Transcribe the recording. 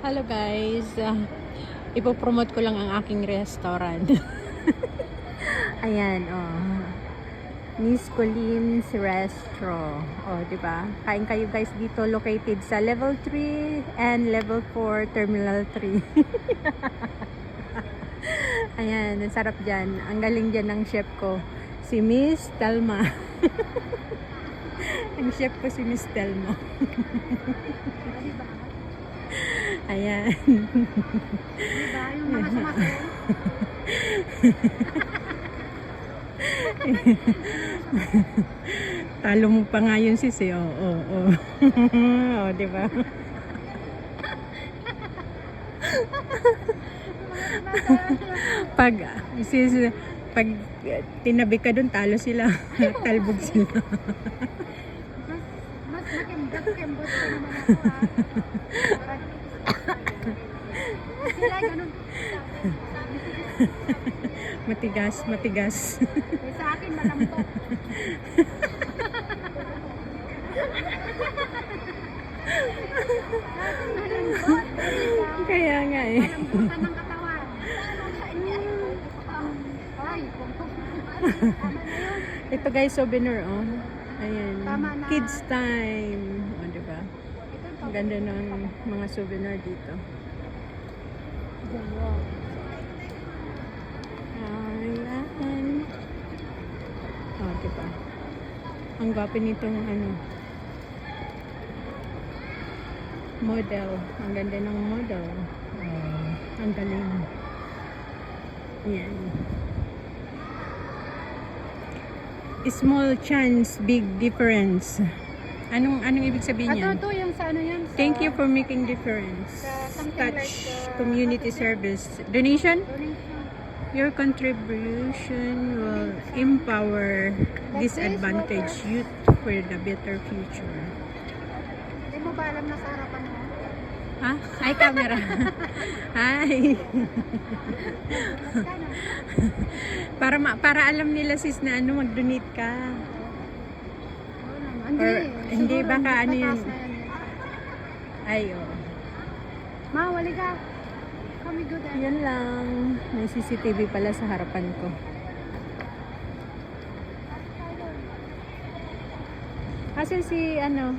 Hello guys, ipopromote ko lang ang aking restaurant. Ayan, oh. Miss Colin's Restaurant. Oh, di ba? Kain kayo guys dito, located sa level 3 and level 4 terminal 3. Ayan, ang sarap diyan. Ang galing diyan ng chef ko, si Miss Telma. Ang chef ko si Miss Telma. Ayan. Diba? Yung mga sumasayaw. Talo mo pa nga yun sis eh. Oo. Oh, di ba? Pag sis, pag tinabi ka dun, talo sila. Talbog sila. Mas makembot-kembot ko naman ako sila ganun. Matigas. Sa akin malambot. Kaya nga eh. Malambutan ng katawan. Ay, Ito guys, souvenir oh. Ayan. Tama na. Kids time. O, diba? Ang ganda ng mga souvenir dito. Ayan. O, diba? Ang gwapo nitong ano, model. Ang ganda ng model. Ang galing. Ayan. Small chance, big difference. Anong ibig sabihin yan? Ito yung sa ano yan? Sa, Thank you for making difference. something Touch like, community service. Donation? donation. Your contribution will empower disadvantaged youth for the better future. Hindi mo ba alam na sa harapan mo? Ha? Ay, camera. Hi. para alam nila sis na ano, mag-donate ka. Hindi. Or, hindi, Siguro, baka ano yun. mataas na yan. Ay, oh. Ma, wali ka. Kami good at. Yan lang. May CCTV pala sa harapan ko. Kasi si ano,